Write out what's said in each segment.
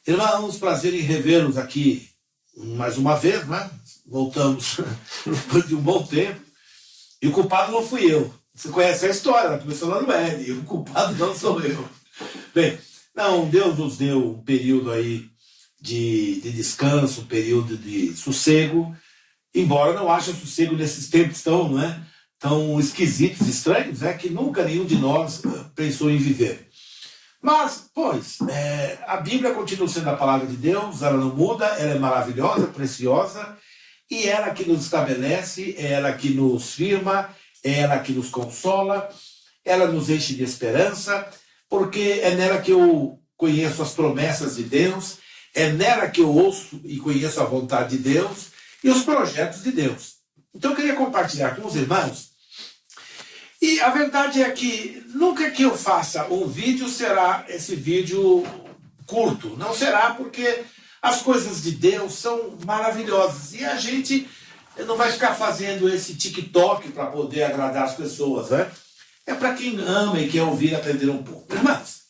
Irmãos, prazer em revê-los aqui mais uma vez, né? Voltamos depois de um bom tempo. E o culpado não fui eu. Você conhece a história, ela começou lá no L, e o culpado não sou eu. Bem, não, Deus nos deu um período aí de descanso, um período de sossego, embora não haja sossego nesses tempos tão, tão esquisitos, estranhos, que nunca nenhum de nós pensou em viver. Mas, pois, a Bíblia continua sendo a palavra de Deus, ela não muda, ela é maravilhosa, preciosa, e ela que nos estabelece, é ela que nos firma, é ela que nos consola, ela nos enche de esperança, porque é nela que eu conheço as promessas de Deus, é nela que eu ouço e conheço a vontade de Deus e os projetos de Deus. Então eu queria compartilhar com os irmãos. E a verdade é que nunca que eu faça um vídeo será esse vídeo curto. Não será, porque as coisas de Deus são maravilhosas. E a gente não vai ficar fazendo esse TikTok para poder agradar as pessoas, né? É para quem ama e quer ouvir e aprender um pouco. Irmãos,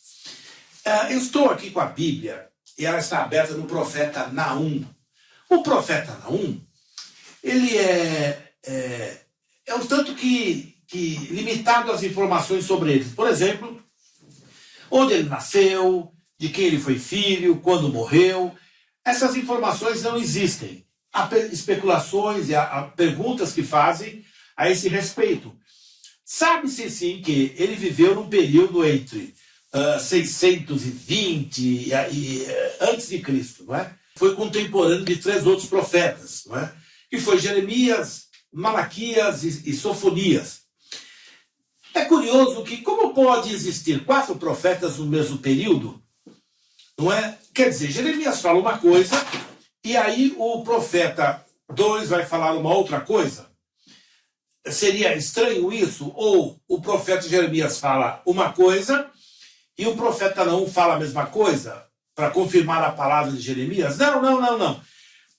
eu estou aqui com a Bíblia e ela está aberta no profeta Naum. O profeta Naum, ele é um tanto que limitado às informações sobre ele. Por exemplo, onde ele nasceu, de quem ele foi filho, quando morreu. Essas informações não existem. Há especulações e há perguntas que fazem a esse respeito. Sabe-se sim que ele viveu num período entre 620 e antes de Cristo, não é? Foi contemporâneo de 3 outros profetas, não é? Que foi Jeremias, Malaquias e Sofonias. É curioso que como pode existir 4 profetas no mesmo período, não é? Quer dizer, Jeremias fala uma coisa e aí o profeta 2 vai falar uma outra coisa. Seria estranho isso? Ou o profeta Jeremias fala uma coisa e o profeta não fala a mesma coisa para confirmar a palavra de Jeremias? Não.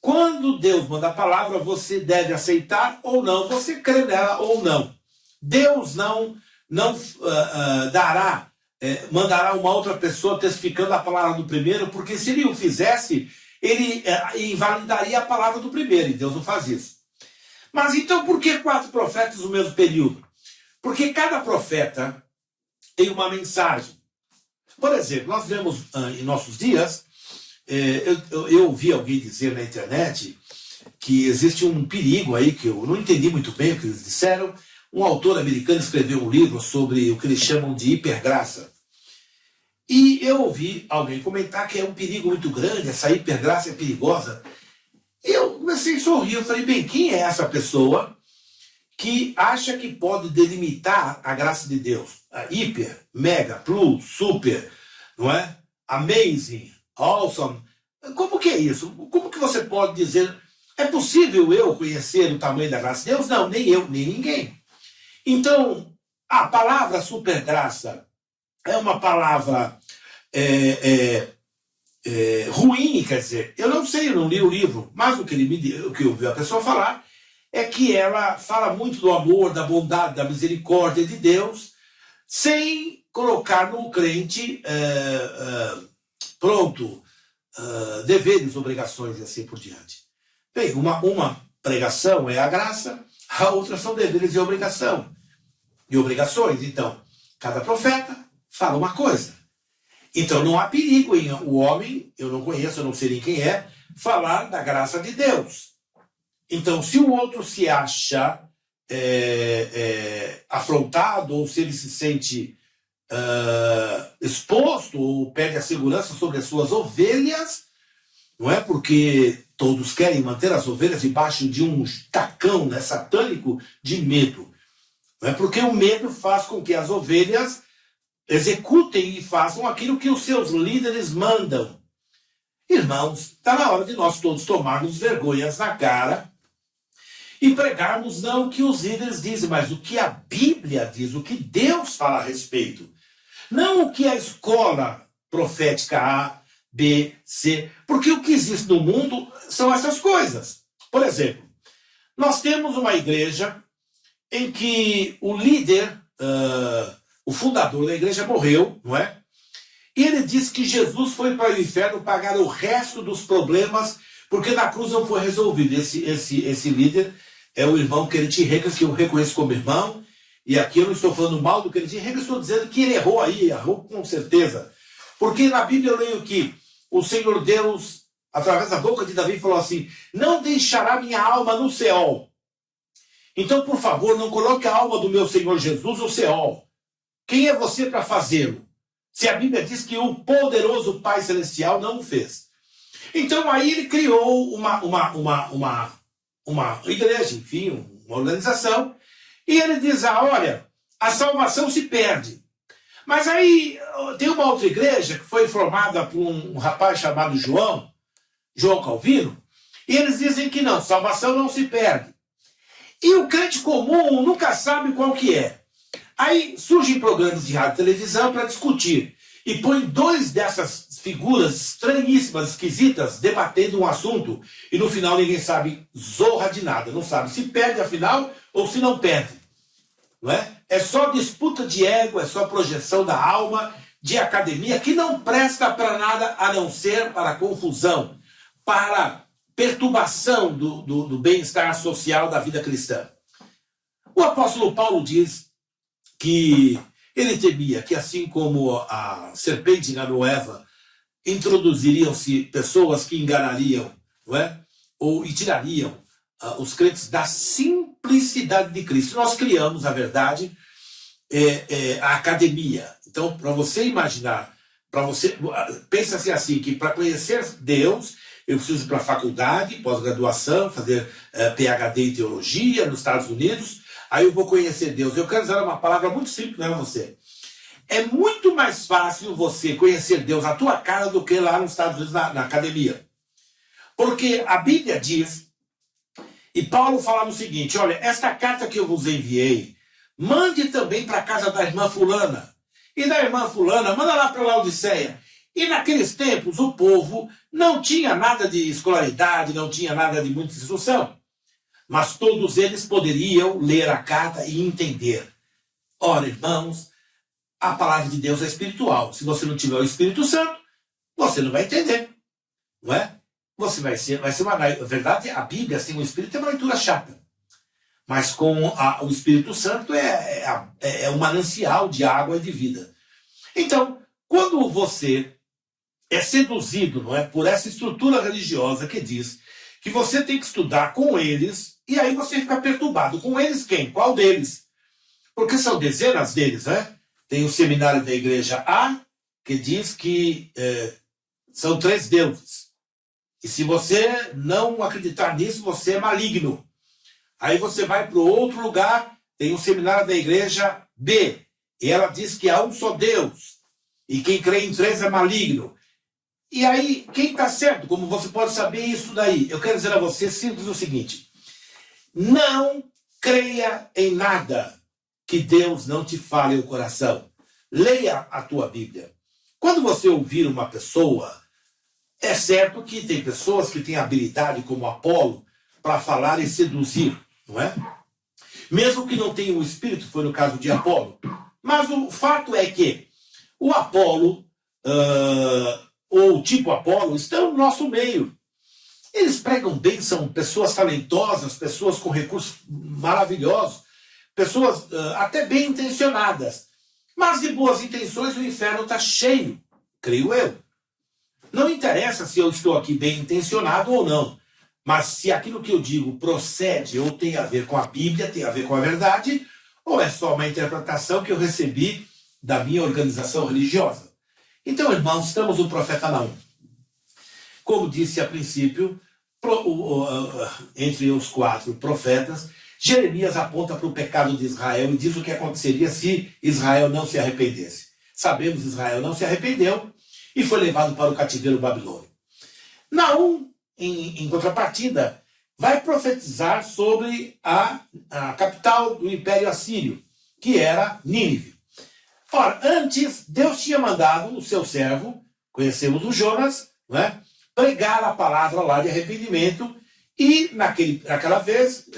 Quando Deus manda a palavra, você deve aceitar ou não, você crê nela ou não. Deus não mandará uma outra pessoa testificando a palavra do primeiro, porque se ele o fizesse, ele invalidaria a palavra do primeiro, e Deus não faz isso. Mas então por que 4 profetas no mesmo período? Porque cada profeta tem uma mensagem. Por exemplo, nós vemos em nossos dias, eu ouvi alguém dizer na internet que existe um perigo aí, que eu não entendi muito bem o que eles disseram. Um autor americano escreveu um livro sobre o que eles chamam de hipergraça. E eu ouvi alguém comentar que é um perigo muito grande, essa hipergraça é perigosa. Eu comecei a sorrir, eu falei, bem, quem é essa pessoa que acha que pode delimitar a graça de Deus? A hiper, mega, plus, super, não é? Amazing, awesome. Como que é isso? Como que você pode dizer, é possível eu conhecer o tamanho da graça de Deus? Não, nem eu, nem ninguém. Então, a palavra supergraça é uma palavra ruim, quer dizer, eu não sei, eu não li o livro, mas o que eu ouvi a pessoa falar é que ela fala muito do amor, da bondade, da misericórdia de Deus, sem colocar no crente, deveres, obrigações e assim por diante. Bem, uma pregação é a graça, a outra são deveres e obrigações. Então, cada profeta fala uma coisa. Então não há perigo em o homem, eu não conheço, eu não sei nem quem é, falar da graça de Deus. Então, se o outro se acha afrontado, ou se ele se sente exposto, ou perde a segurança sobre as suas ovelhas, não é? Porque todos querem manter as ovelhas debaixo de um tacão satânico de medo. Não é? Porque o medo faz com que as ovelhas executem e façam aquilo que os seus líderes mandam. Irmãos, está na hora de nós todos tomarmos vergonhas na cara e pregarmos não o que os líderes dizem, mas o que a Bíblia diz, o que Deus fala a respeito. Não o que a escola profética A, B, C, porque o que existe no mundo são essas coisas. Por exemplo, nós temos uma igreja em que o líder, o fundador da igreja morreu, não é? E ele diz que Jesus foi para o inferno pagar o resto dos problemas, porque na cruz não foi resolvido. Esse líder é o irmão Kenneth Hagin, que eu reconheço como irmão, e aqui eu não estou falando mal do Kenneth Hagin, estou dizendo que ele errou aí, errou com certeza. Porque na Bíblia eu leio que o Senhor Deus, através da boca de Davi, falou assim: não deixará minha alma no Seol. Então, por favor, não coloque a alma do meu Senhor Jesus no Seol. Quem é você para fazê-lo? Se a Bíblia diz que o poderoso Pai Celestial não o fez. Então aí ele criou uma igreja, enfim, uma organização, e ele diz: olha, a salvação se perde. Mas aí tem uma outra igreja que foi formada por um rapaz chamado João Calvino, e eles dizem que não, salvação não se perde. E o crente comum nunca sabe qual que é. Aí surgem programas de rádio e televisão para discutir. E põe dois dessas figuras estranhíssimas, esquisitas, debatendo um assunto. E no final ninguém sabe zorra de nada. Não sabe se perde afinal ou se não perde. Não é? É só disputa de ego, é só projeção da alma, de academia, que não presta para nada a não ser para confusão, para perturbação do bem-estar social da vida cristã. O apóstolo Paulo diz que ele temia que, assim como a serpente enganou Eva, introduziriam-se pessoas que enganariam, não é? E tirariam os crentes da simplicidade de Cristo. Nós criamos, na verdade, a academia. Então, para você imaginar, pensa-se assim, que para conhecer Deus, eu preciso ir para a faculdade, pós-graduação, fazer PhD em teologia nos Estados Unidos. Aí eu vou conhecer Deus. Eu quero usar uma palavra muito simples para você. É muito mais fácil você conhecer Deus à tua cara do que lá nos Estados Unidos na academia. Porque a Bíblia diz, e Paulo falava o seguinte: olha, esta carta que eu vos enviei, mande também para a casa da irmã fulana. E da irmã fulana, manda lá para Laodiceia. E naqueles tempos o povo não tinha nada de escolaridade, não tinha nada de muita instrução. Mas todos eles poderiam ler a carta e entender. Ora, irmãos, a palavra de Deus é espiritual. Se você não tiver o Espírito Santo, você não vai entender. Não é? Você vai ser uma... Na verdade, a Bíblia sem o Espírito é uma leitura chata. Mas com o Espírito Santo é um manancial de água e de vida. Então, quando você é seduzido, não é, por essa estrutura religiosa que diz que você tem que estudar com eles, e aí você fica perturbado. Com eles quem? Qual deles? Porque são dezenas deles, né? Tem o seminário da igreja A, que diz que são 3 deuses. E se você não acreditar nisso, você é maligno. Aí você vai para outro lugar, tem o seminário da igreja B, e ela diz que há um só Deus, e quem crê em 3 é maligno. E aí, quem está certo? Como você pode saber isso daí? Eu quero dizer a você simples o seguinte: não creia em nada que Deus não te fale o coração. Leia a tua Bíblia. Quando você ouvir uma pessoa, é certo que tem pessoas que têm habilidade, como Apolo, para falar e seduzir, não é? Mesmo que não tenham o Espírito, foi no caso de Apolo. Mas o fato é que o Apolo, ou o tipo Apolo, estão no nosso meio. Eles pregam bem, são pessoas talentosas, pessoas com recursos maravilhosos, pessoas até bem intencionadas. Mas de boas intenções o inferno está cheio, creio eu. Não interessa se eu estou aqui bem intencionado ou não, mas se aquilo que eu digo procede ou tem a ver com a Bíblia, tem a ver com a verdade, ou é só uma interpretação que eu recebi da minha organização religiosa. Então, irmãos, estamos no profeta Naum. Como disse a princípio, entre os 4 profetas, Jeremias aponta para o pecado de Israel e diz o que aconteceria se Israel não se arrependesse. Sabemos que Israel não se arrependeu e foi levado para o cativeiro babilônico. Naum, em contrapartida, vai profetizar sobre a capital do Império Assírio, que era Nínive. Ora, antes, Deus tinha mandado o seu servo, conhecemos o Jonas, né, pregar a palavra lá de arrependimento, e naquela vez,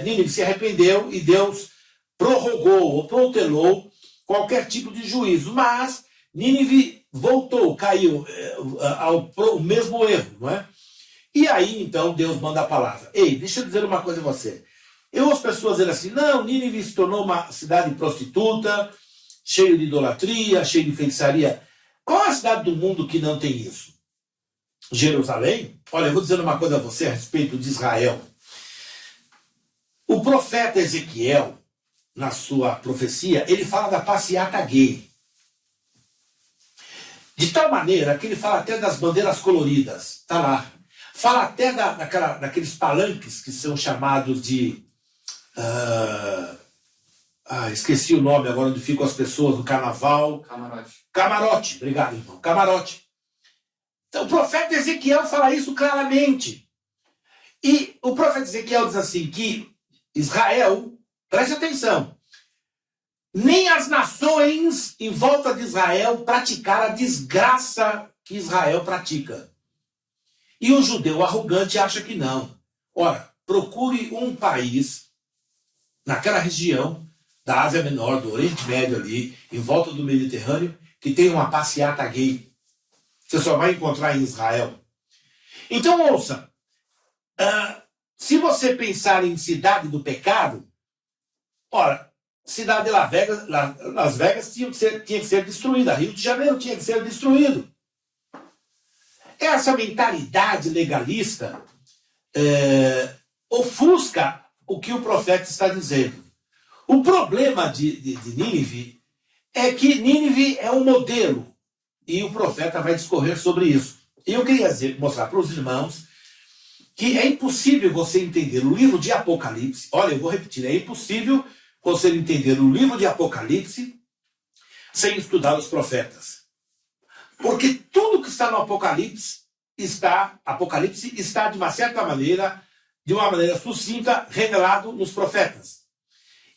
Nínive se arrependeu e Deus prorrogou ou protelou qualquer tipo de juízo. Mas Nínive voltou, caiu ao mesmo erro, não é? E aí, então, Deus manda a palavra. Ei, deixa eu dizer uma coisa a você. Eu ouço pessoas dizendo assim, não, Nínive se tornou uma cidade prostituta, cheio de idolatria, cheio de feitiçaria. Qual é a cidade do mundo que não tem isso? Jerusalém? Olha, eu vou dizer uma coisa a você a respeito de Israel. O profeta Ezequiel, na sua profecia, ele fala da passeata gay. De tal maneira que ele fala até das bandeiras coloridas. Está lá. Fala até daqueles palanques que são chamados de... esqueci o nome agora, onde ficam as pessoas no carnaval. Camarote. Camarote, obrigado, irmão. Camarote. Então, o profeta Ezequiel fala isso claramente. E o profeta Ezequiel diz assim, que Israel, preste atenção, nem as nações em volta de Israel praticaram a desgraça que Israel pratica. E o judeu arrogante acha que não. Ora, procure um país naquela região da Ásia Menor, do Oriente Médio ali, em volta do Mediterrâneo, que tem uma passeata gay. Você só vai encontrar em Israel. Então, ouça, se você pensar em cidade do pecado, ora, cidade de Las Vegas tinha que ser destruída, Rio de Janeiro tinha que ser destruído. Essa mentalidade legalista ofusca o que o profeta está dizendo. O problema de Nínive é que Nínive é um modelo, e o profeta vai discorrer sobre isso. E eu queria mostrar para os irmãos que é impossível você entender o livro de Apocalipse. Olha, eu vou repetir, é impossível você entender o livro de Apocalipse sem estudar os profetas. Porque tudo que está no Apocalipse está de uma certa maneira, de uma maneira sucinta, revelado nos profetas.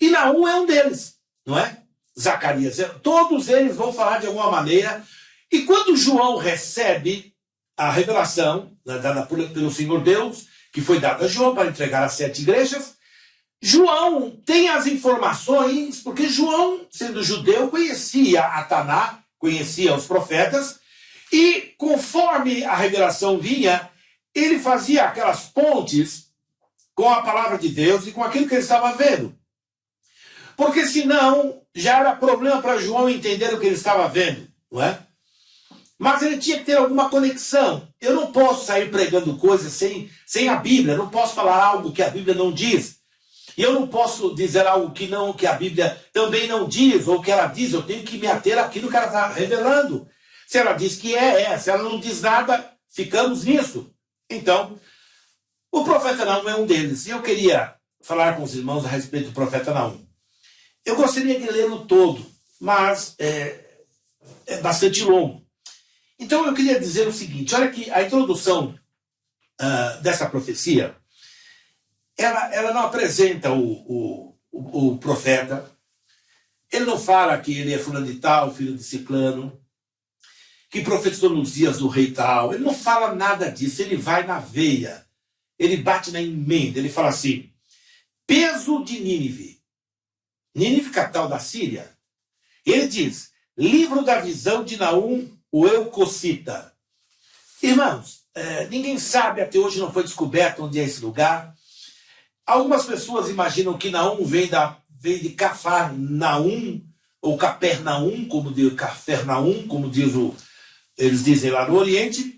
E Naum é um deles, não é? Zacarias, todos eles vão falar de alguma maneira. E quando João recebe a revelação dada pelo Senhor Deus, que foi dada a João para entregar às 7 igrejas, João tem as informações, porque João, sendo judeu, conhecia a Taná, conhecia os profetas, e conforme a revelação vinha, ele fazia aquelas pontes com a palavra de Deus e com aquilo que ele estava vendo. Porque senão já era problema para João entender o que ele estava vendo, não é? Mas ele tinha que ter alguma conexão. Eu não posso sair pregando coisas sem a Bíblia, eu não posso falar algo que a Bíblia não diz. E eu não posso dizer algo que a Bíblia também não diz, ou que ela diz, eu tenho que me ater àquilo que ela está revelando. Se ela diz que se ela não diz nada, ficamos nisso. Então, o profeta Naum é um deles. E eu queria falar com os irmãos a respeito do profeta Naum. Eu gostaria de lê-lo todo, mas é bastante longo. Então eu queria dizer o seguinte, olha que a introdução dessa profecia, ela não apresenta o profeta, ele não fala que ele é fulano de tal, filho de ciclano, que profetizou nos dias do rei tal, ele não fala nada disso, ele vai na veia, ele bate na emenda, ele fala assim, peso de Nínive, Nínive capital da Síria, ele diz, livro da visão de Naum, o Eucocita. Irmãos, ninguém sabe, até hoje não foi descoberto onde é esse lugar. Algumas pessoas imaginam que Naum vem de Cafarnaum, ou Capernaum, como diz Cafarnaum, como eles dizem lá no Oriente,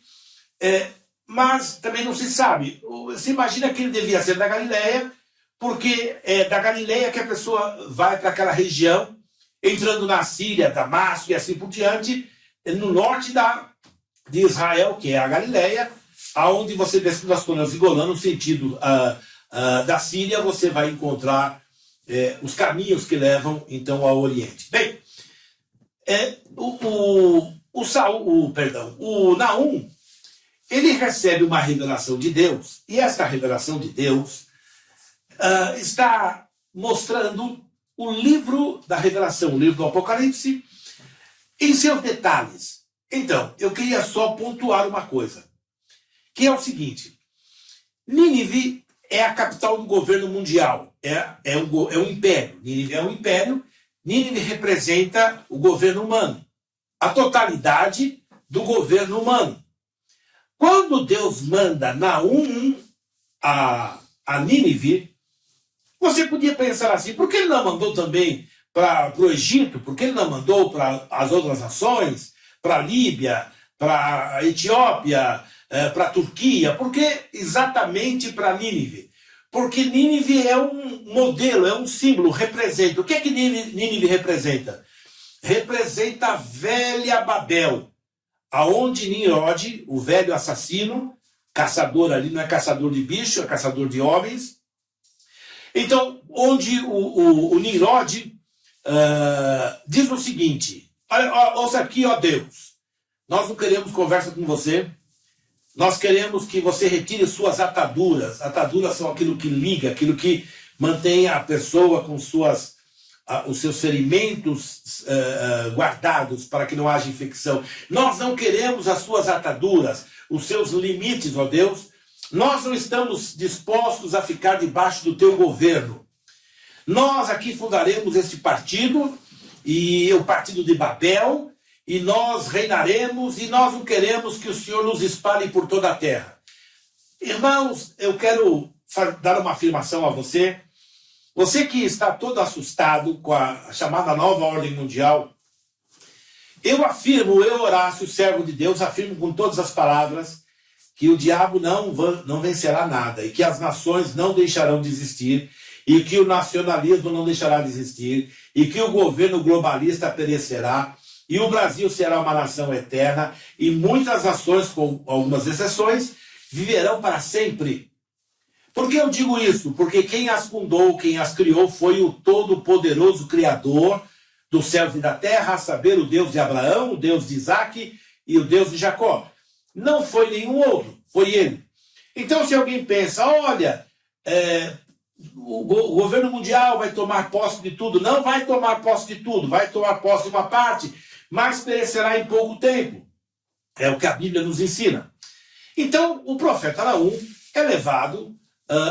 mas também não se sabe. Se imagina que ele devia ser da Galileia, porque é da Galileia que a pessoa vai para aquela região, entrando na Síria, Damasco e assim por diante, no norte de Israel, que é a Galileia, aonde você desce das colinas de Golã, no sentido da Síria, você vai encontrar os caminhos que levam, então, ao Oriente. Bem, o Naum, ele recebe uma revelação de Deus, e essa revelação de Deus está mostrando o livro da revelação, o livro do Apocalipse, em seus detalhes. Então, eu queria só pontuar uma coisa, que é o seguinte, Nínive é a capital do governo mundial, é um império, Nínive é um império, Nínive representa o governo humano. a totalidade do governo humano. Quando Deus manda Naum a Nínive, você podia pensar assim, por que ele não mandou também para o Egito? Por que ele não mandou para as outras nações? Para a Líbia, para a Etiópia, para a Turquia? Por que exatamente para Nínive? Porque Nínive é um modelo, é um símbolo, representa. O que é que Nínive representa? Representa a velha Babel, aonde Nimrod, o velho assassino, caçador ali, não é caçador de bicho, é caçador de homens. Então, onde o Nimrod diz o seguinte, ouça aqui, ó Deus, nós não queremos conversa com você, nós queremos que você retire suas ataduras. Ataduras são aquilo que liga, aquilo que mantém a pessoa com os seus ferimentos guardados para que não haja infecção. Nós não queremos as suas ataduras, os seus limites, ó Deus. Nós não estamos dispostos a ficar debaixo do teu governo. Nós aqui fundaremos este partido, e o partido de Babel, e nós reinaremos, e nós não queremos que o Senhor nos espalhe por toda a terra. Irmãos, eu quero dar uma afirmação a você. Você que está todo assustado com a chamada nova ordem mundial, eu afirmo, eu, Horácio, servo de Deus, afirmo com todas as palavras que o diabo não vencerá nada, e que as nações não deixarão de existir, e que o nacionalismo não deixará de existir, e que o governo globalista perecerá, e o Brasil será uma nação eterna, e muitas nações, com algumas exceções, viverão para sempre. Por que eu digo isso? Porque quem as fundou, quem as criou, foi o todo-poderoso Criador dos céus e da terra, a saber, o Deus de Abraão, o Deus de Isaque e o Deus de Jacó. Não foi nenhum outro, foi ele. Então, se alguém pensa, olha, o governo mundial vai tomar posse de tudo, não vai tomar posse de tudo, vai tomar posse de uma parte, mas perecerá em pouco tempo. É o que a Bíblia nos ensina. Então, o profeta Naum é levado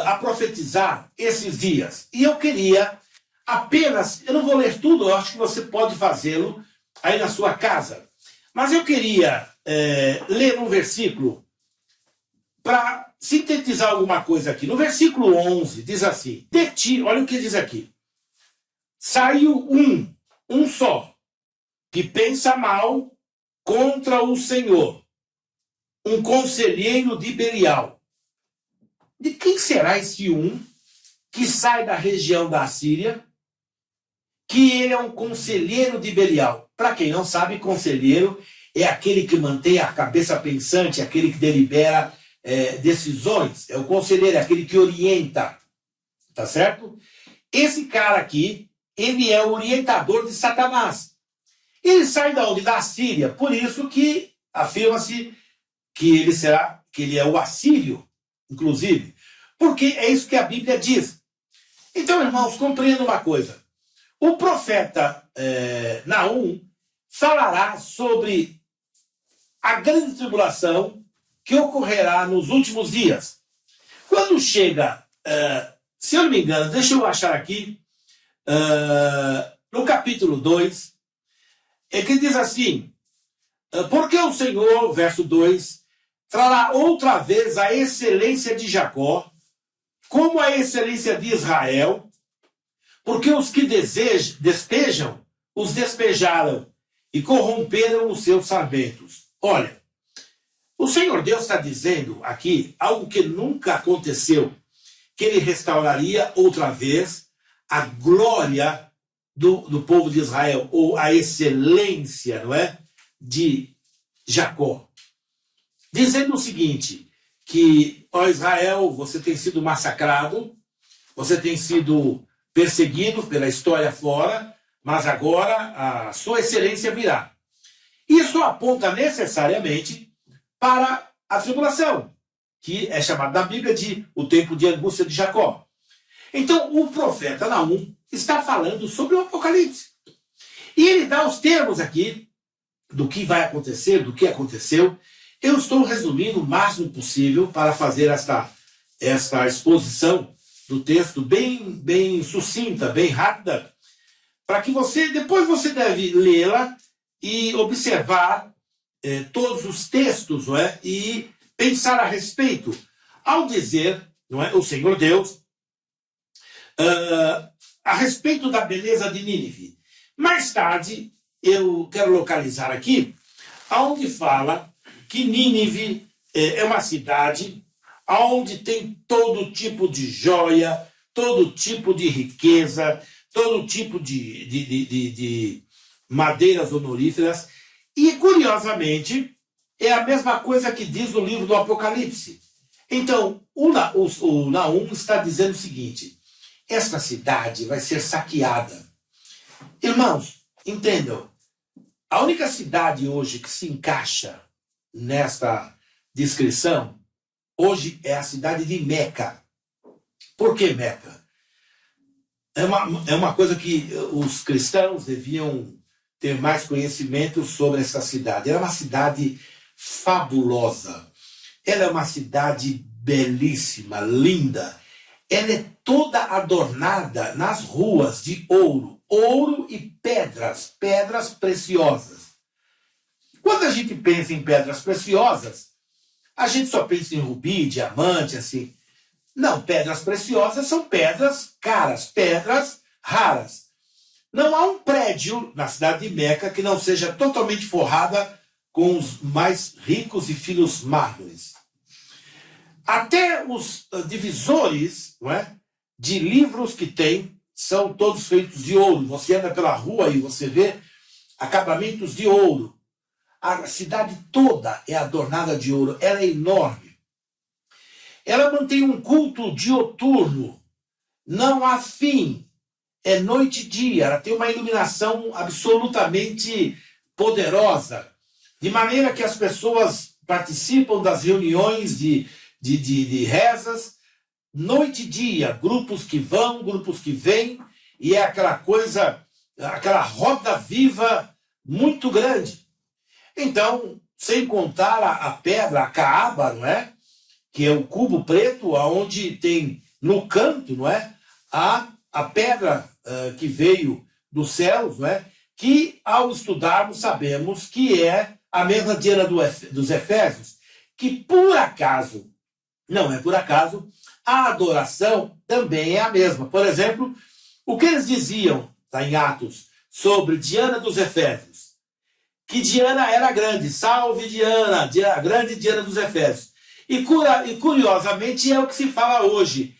a profetizar esses dias. E eu queria apenas, eu não vou ler tudo, eu acho que você pode fazê-lo aí na sua casa. Mas eu queria ler um versículo para sintetizar alguma coisa aqui. No versículo 11 diz assim, de ti, olha o que diz aqui, saiu um só, que pensa mal contra o Senhor, um conselheiro de Belial. De quem será esse que sai da região da Assíria, que ele é um conselheiro de Belial? Para quem não sabe, conselheiro é aquele que mantém a cabeça pensante, aquele que delibera decisões. É o conselheiro, é aquele que orienta. Tá certo? Esse cara aqui, ele é o orientador de Satanás. Ele sai da onde? Da Assíria. Por isso que afirma-se que ele é o assírio, inclusive. Porque é isso que a Bíblia diz. Então, irmãos, compreendam uma coisa. O profeta Naum falará sobre a grande tribulação que ocorrerá nos últimos dias. Quando chega, se eu não me engano, deixa eu achar aqui, no capítulo 2, é que diz assim, porque o Senhor, verso 2, trará outra vez a excelência de Jacó, como a excelência de Israel, porque os que despejam, os despejaram e corromperam os seus sarmentos. Olha, o Senhor Deus está dizendo aqui algo que nunca aconteceu, que ele restauraria outra vez a glória do povo de Israel, ou a excelência, não é, de Jacó. Dizendo o seguinte, que, ó Israel, você tem sido massacrado, você tem sido perseguido pela história fora, mas agora a sua excelência virá. Isso aponta necessariamente para a tribulação, que é chamada na Bíblia de o tempo de angústia de Jacó. Então, o profeta Naum está falando sobre o Apocalipse. E ele dá os termos aqui do que vai acontecer, do que aconteceu. Eu estou resumindo o máximo possível para fazer esta exposição do texto bem sucinta, bem rápida, para que depois você deve lê-la e observar todos os textos, não é? E pensar a respeito, ao dizer, não é, o Senhor Deus, a respeito da beleza de Nínive. Mais tarde, eu quero localizar aqui, onde fala que Nínive é uma cidade onde tem todo tipo de joia, todo tipo de riqueza, todo tipo de madeiras honoríferas. E, curiosamente, é a mesma coisa que diz o livro do Apocalipse. Então, o Naum está dizendo o seguinte: esta cidade vai ser saqueada. Irmãos, entendam, a única cidade hoje que se encaixa nesta descrição, hoje é a cidade de Meca. Por que Meca? É uma coisa que os cristãos deviam ter mais conhecimento sobre essa cidade. Ela é uma cidade fabulosa. Ela é uma cidade belíssima, linda. Ela é toda adornada nas ruas de ouro. Ouro e pedras, pedras preciosas. Quando a gente pensa em pedras preciosas, a gente só pensa em rubi, diamante, assim. Não, pedras preciosas são pedras caras, pedras raras. Não há um prédio na cidade de Meca que não seja totalmente forrada com os mais ricos e finos mármores. Até os divisores, não é, de livros que tem são todos feitos de ouro. Você anda pela rua e você vê acabamentos de ouro. A cidade toda é adornada de ouro. Ela é enorme. Ela mantém um culto dioturno. Não há fim. É noite e dia. Ela tem uma iluminação absolutamente poderosa. De maneira que as pessoas participam das reuniões de rezas, noite e dia, grupos que vão, grupos que vêm, e é aquela coisa, aquela roda viva muito grande. Então, sem contar a pedra, a caaba, não é? Que é o cubo preto, onde tem no canto, não é? A pedra que veio dos céus, não é? Que ao estudarmos sabemos que é a mesma Diana dos Efésios, que por acaso, não é por acaso, a adoração também é a mesma. Por exemplo, o que eles diziam, tá, em Atos, sobre Diana dos Efésios? Que Diana era grande, salve Diana, a grande Diana dos Efésios. E curiosamente é o que se fala hoje,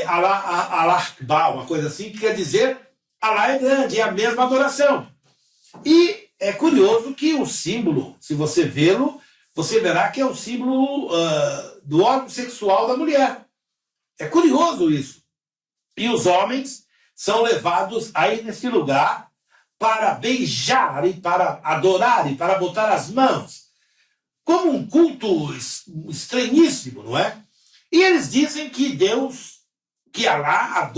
Alá Akbar, uma coisa assim, que quer dizer Alá é grande, é a mesma adoração. E é curioso que o símbolo, se você vê-lo, você verá que é o símbolo do órgão sexual da mulher. É curioso isso. E os homens são levados aí nesse lugar para beijar e para adorar e para botar as mãos. Como um culto estranhíssimo, não é? E eles dizem que Deus, que Alá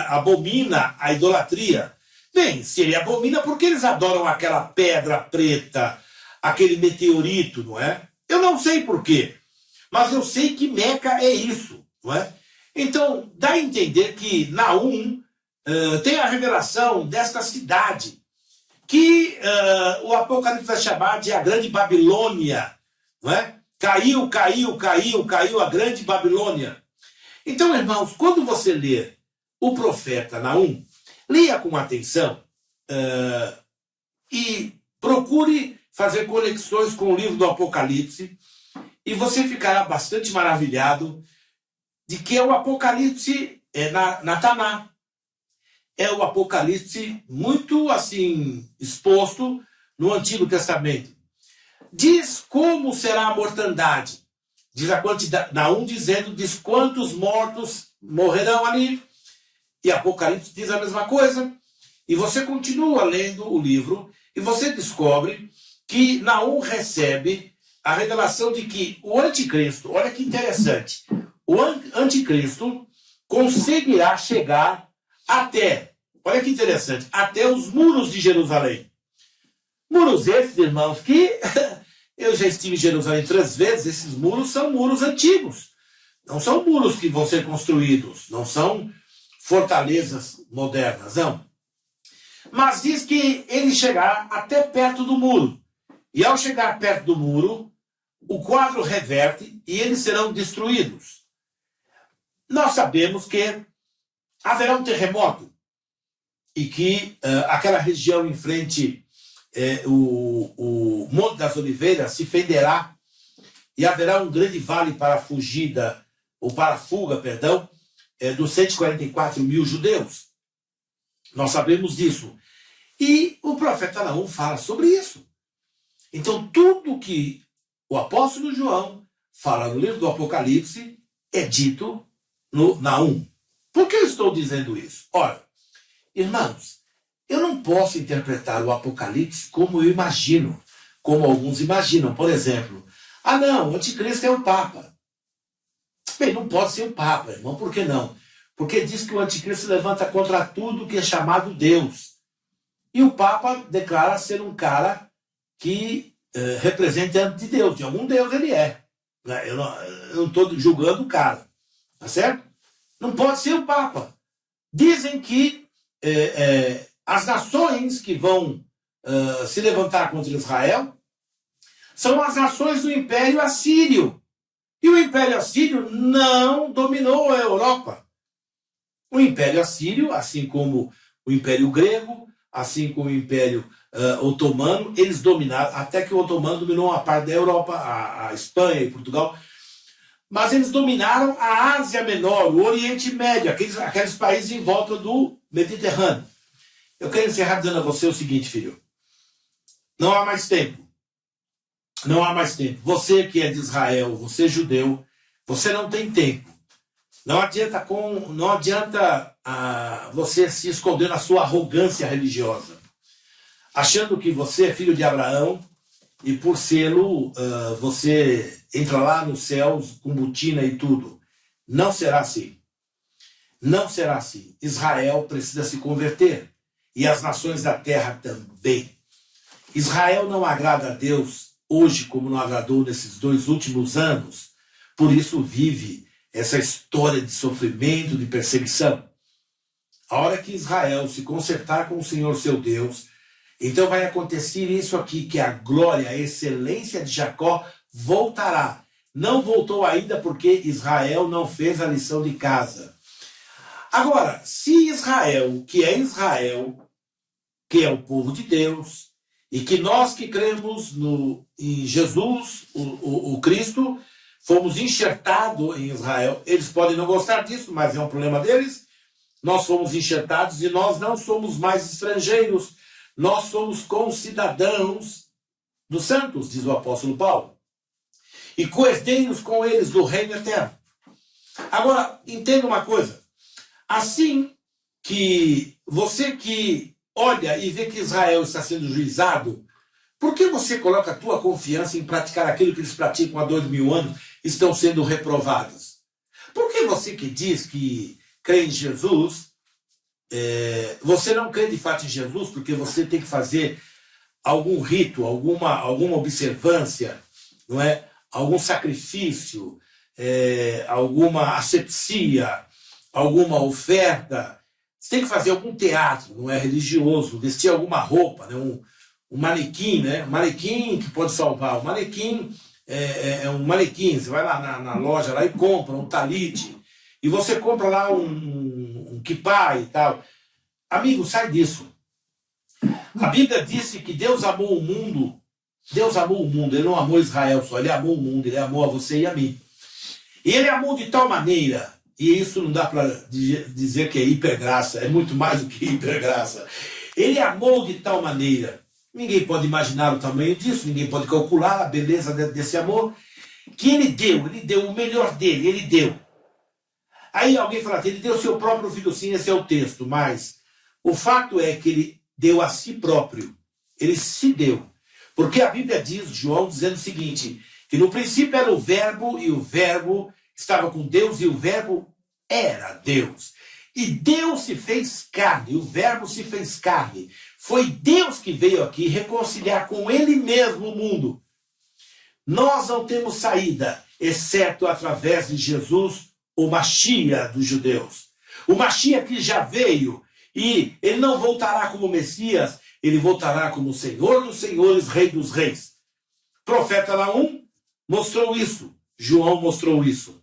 abomina a idolatria. Bem, se ele abomina, por que eles adoram aquela pedra preta, aquele meteorito, não é? Eu não sei por quê, mas eu sei que Meca é isso, não é? Então, dá a entender que Naum tem a revelação desta cidade, que o Apocalipse vai chamar de a Grande Babilônia, não é? Caiu a Grande Babilônia. Então, irmãos, quando você lê o profeta Naum, leia com atenção e procure fazer conexões com o livro do Apocalipse, e você ficará bastante maravilhado de que o Apocalipse é na Taná. É o Apocalipse muito assim exposto no Antigo Testamento. Diz como será a mortandade. Diz a quantidade, Naum dizendo, diz quantos mortos morrerão ali. E Apocalipse diz a mesma coisa. E você continua lendo o livro e você descobre que Naum recebe a revelação de que o anticristo, olha que interessante, o anticristo conseguirá chegar até, olha que interessante, até os muros de Jerusalém. Muros esses, irmãos, que eu já estive em Jerusalém 3 vezes, esses muros são muros antigos. Não são muros que vão ser construídos, não são fortalezas modernas, não. Mas diz que ele chegará até perto do muro. E ao chegar perto do muro, o quadro reverte e eles serão destruídos. Nós sabemos que haverá um terremoto e que aquela região em frente, o Monte das Oliveiras, se fenderá e haverá um grande vale para a fugida, ou para a fuga, perdão, dos 144 mil judeus. Nós sabemos disso. E o profeta Naum fala sobre isso. Então, tudo que o apóstolo João fala no livro do Apocalipse é dito no Naum. Por que eu estou dizendo isso? Ora, irmãos, eu não posso interpretar o Apocalipse como eu imagino, como alguns imaginam. Por exemplo, não, o anticristo é o Papa. Bem, não pode ser o Papa, irmão. Por que não? Porque diz que o anticristo se levanta contra tudo que é chamado Deus. E o Papa declara ser um cara que representante de Deus. De algum Deus ele é. Eu não estou julgando o cara. Tá certo? Não pode ser o Papa. Dizem que as nações que vão se levantar contra Israel são as nações do Império Assírio. E o Império Assírio não dominou a Europa. O Império Assírio, assim como o Império Grego, assim como o Império Otomano, eles dominaram, até que o Otomano dominou uma parte da Europa, a Espanha e Portugal, mas eles dominaram a Ásia Menor, o Oriente Médio, aqueles países em volta do Mediterrâneo. Eu quero encerrar dizendo a você o seguinte, filho. Não há mais tempo. Não há mais tempo. Você que é de Israel, você judeu, você não tem tempo. Não adianta você se esconder na sua arrogância religiosa, achando que você é filho de Abraão e por sê-lo você entra lá nos céus com botina e tudo. Não será assim. Não será assim. Israel precisa se converter e as nações da terra também. Israel não agrada a Deus hoje como não agradou nesses 2 últimos anos. Por isso vive essa história de sofrimento, de perseguição. A hora que Israel se consertar com o Senhor seu Deus, então vai acontecer isso aqui, que a glória, a excelência de Jacó voltará. Não voltou ainda porque Israel não fez a lição de casa. Agora, se Israel, que é o povo de Deus, e que nós que cremos em Jesus, o Cristo, fomos enxertados em Israel. Eles podem não gostar disso, mas é um problema deles. Nós fomos enxertados e nós não somos mais estrangeiros. Nós somos concidadãos dos santos, diz o apóstolo Paulo. E coerdeiros com eles do reino eterno. Agora, entenda uma coisa. Assim que você que olha e vê que Israel está sendo juizado, por que você coloca a tua confiança em praticar aquilo que eles praticam há 2000 anos estão sendo reprovados? Por que você que diz que crê em Jesus, você não crê de fato em Jesus porque você tem que fazer algum rito, alguma observância, não é? Algum sacrifício, alguma asepsia, alguma oferta. Você tem que fazer algum teatro, não é religioso, vestir alguma roupa, né? Um manequim, né? Um manequim que pode salvar. O manequim é um manequim. Você vai lá na loja lá e compra um talite. E você compra lá um kippah e tal. Amigo, sai disso. A Bíblia disse que Deus amou o mundo. Deus amou o mundo. Ele não amou Israel só. Ele amou o mundo. Ele amou a você e a mim. E ele amou de tal maneira, e isso não dá para dizer que é hipergraça. É muito mais do que hipergraça. Ele amou de tal maneira. Ninguém pode imaginar o tamanho disso, ninguém pode calcular a beleza desse amor, que ele deu o melhor dele, ele deu. Aí alguém fala assim, ele deu seu próprio filho, sim, esse é o texto, mas o fato é que ele deu a si próprio, ele se deu. Porque a Bíblia diz, João dizendo o seguinte, que no princípio era o verbo, e o verbo estava com Deus, e o verbo era Deus. E Deus se fez carne, o verbo se fez carne. Foi Deus que veio aqui reconciliar com Ele mesmo o mundo. Nós não temos saída, exceto através de Jesus, o Mashiach dos judeus. O Mashiach que já veio E ele não voltará como Messias, ele voltará como Senhor dos Senhores, Rei dos Reis. Profeta Naum mostrou isso. João mostrou isso.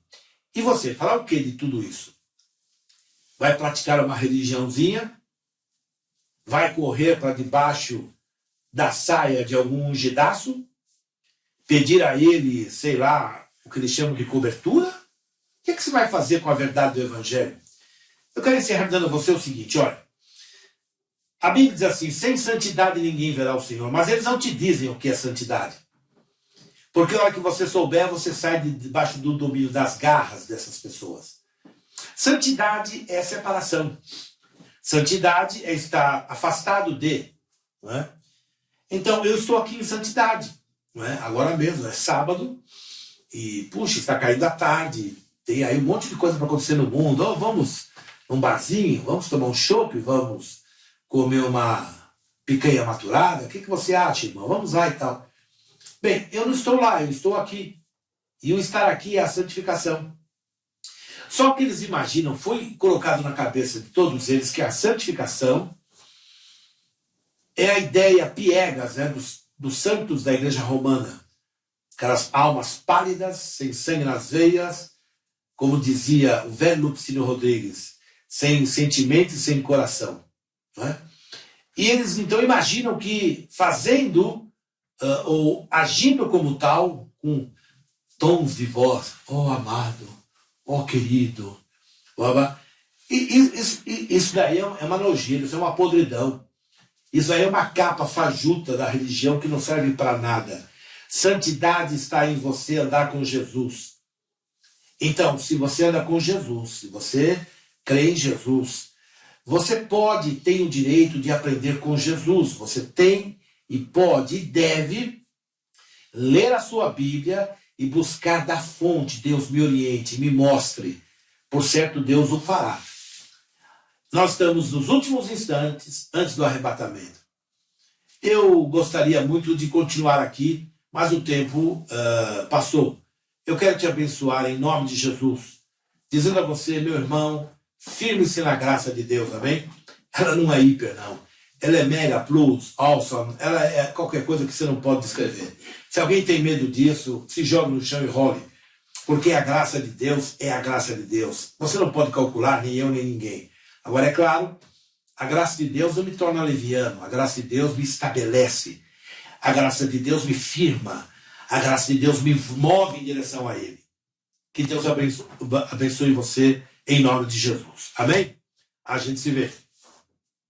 E você, falar o que de tudo isso? Vai praticar uma religiãozinha? Vai correr para debaixo da saia de algum ungidaço? Pedir a ele, sei lá, o que eles chamam de cobertura? O que você vai fazer com a verdade do Evangelho? Eu quero encerrar dando a você o seguinte, olha. A Bíblia diz assim, sem santidade ninguém verá o Senhor. Mas eles não te dizem o que é santidade. Porque a hora que você souber, você sai debaixo do domínio das garras dessas pessoas. Santidade é separação. Santidade é estar afastado de. Não é? Então, eu estou aqui em santidade. Não é? Agora mesmo, é sábado. E, puxa, está caindo a tarde. Tem aí um monte de coisa para acontecer no mundo. Oh, vamos num barzinho, vamos tomar um chopp, vamos comer uma picanha maturada. O que você acha, irmão? Vamos lá e tal. Bem, eu não estou lá, eu estou aqui. E o estar aqui é a santificação. Só que eles imaginam, foi colocado na cabeça de todos eles que a santificação é a ideia piegas, né, dos santos da igreja romana. Aquelas almas pálidas, sem sangue nas veias, como dizia o velho Lupicínio Rodrigues, sem sentimento e sem coração. Não é? E eles então imaginam que fazendo ou agindo como tal, com tons de voz, oh amado, oh querido, isso daí é uma nojeira, isso é uma podridão. Isso aí é uma capa fajuta da religião que não serve para nada. Santidade está em você andar com Jesus. Então, se você anda com Jesus, se você crê em Jesus, você pode, tem o direito de aprender com Jesus. Você tem e pode e deve ler a sua Bíblia e buscar da fonte. Deus me oriente, me mostre. Por certo, Deus o fará. Nós estamos nos últimos instantes antes do arrebatamento. Eu gostaria muito de continuar aqui, mas o tempo passou. Eu quero te abençoar em nome de Jesus, dizendo a você, meu irmão, firme-se na graça de Deus, amém? Ela não é hiper, não. Ela é mega, plus, awesome, ela é qualquer coisa que você não pode descrever. Se alguém tem medo disso, se jogue no chão e role. Porque a graça de Deus é a graça de Deus. Você não pode calcular, nem eu, nem ninguém. Agora, é claro, a graça de Deus não me torna leviano. A graça de Deus me estabelece. A graça de Deus me firma. A graça de Deus me move em direção a Ele. Que Deus abençoe você em nome de Jesus. Amém? A gente se vê.